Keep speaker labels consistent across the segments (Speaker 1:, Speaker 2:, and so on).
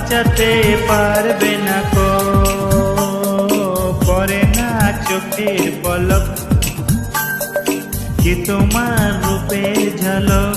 Speaker 1: বাঁচাতে পারবে না কো। পড়ে না চোখের পলক কি তোমার রূপের ঝলক।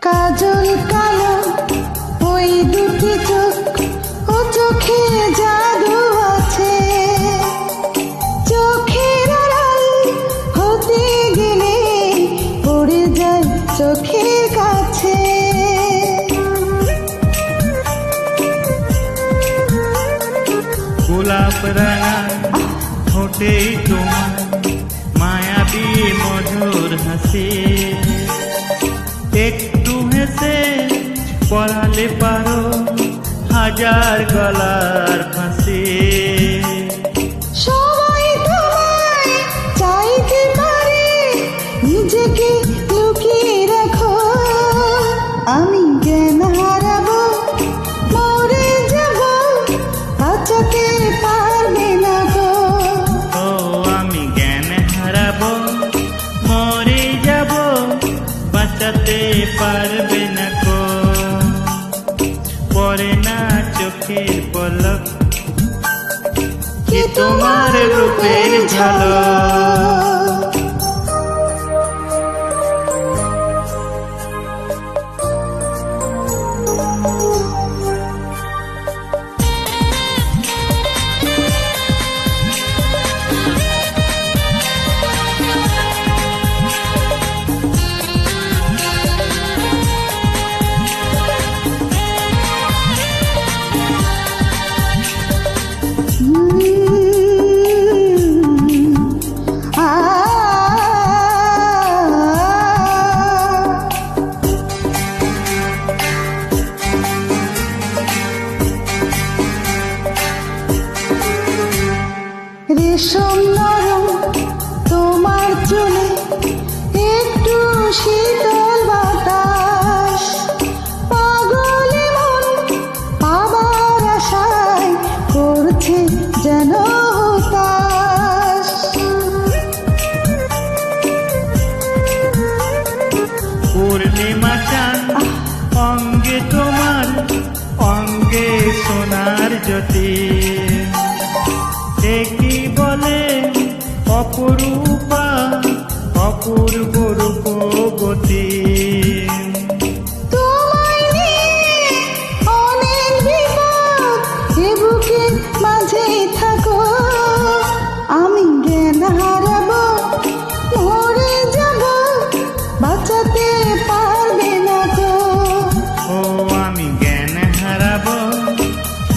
Speaker 2: কাজল কালো ওই দুটি চোখ, ও চোখে জাদু আছে। চোখের আড়াল হতে গেলে পড়ে যায় চোখের কাছে।
Speaker 1: গোলাপ রাঙা ঠোঁটে তোমার মায়াবী মধুর হাসি। একটু হেসে পড়ালে পারো হাজার গলার ফাঁসি।
Speaker 2: সবাই তোমায় চাইতে পারে, নিজেকে লুকিয়ে রাখো। আমি জ্ঞান হারাবো, মরে যাব, বাঁচাতে পারবে না গো।
Speaker 1: ও আমি জ্ঞান হারাবো, মরে যাব, বাঁচাতে পারবে না কো। পড়ে না চোখের পলক কি তোমার রূপের ঝলক।
Speaker 2: রেশম নরম তোমার চুলে, একটু শীতল বাতাস। পাগলে মন পাবার আশায় করছে যেন হতাশ।
Speaker 1: পূর্ণিমা চাঁদ অঙ্গে তোমার, অঙ্গে সোনার জ্যোতি। কি বলে অপরূপা অপূর্ব রূপবতী।
Speaker 2: তোমায় নিয়ে অনেক বিপদ, এ বুকের মাঝে থাকো। আমি জ্ঞান হারাবো, মরে যাব, বাঁচাতে পারবে না গো।
Speaker 1: ও আমি জ্ঞান হারাবো,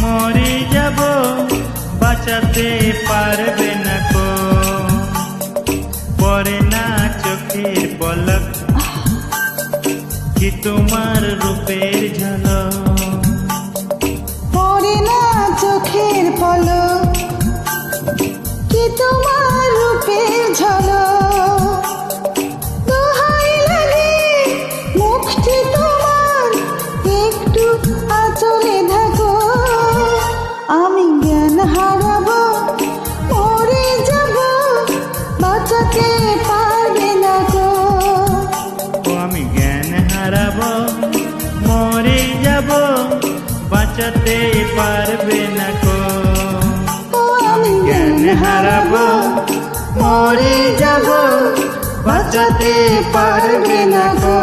Speaker 1: মরে যাব, বাঁচাতে পারবে না কো। পড়ে না চোখের পলক কি তোমার রূপের ঝলক।
Speaker 2: পড়ে না চোখের পলক কি তোমার রূপের ঝলক। দোহাই লাগে মুখটি তোমার, একটু আঁচলে থাকো। আমি জ্ঞান হারাবো, মরে যাব, বাঁচাতে পারবে না গো।
Speaker 1: ও আমি জ্ঞান হারাবো, মরে যাব, বাঁচাতে পারবে না কো।
Speaker 2: ও আমি
Speaker 1: জ্ঞান হারাবো, মরে যাব, বাঁচাতে পারবে না কো।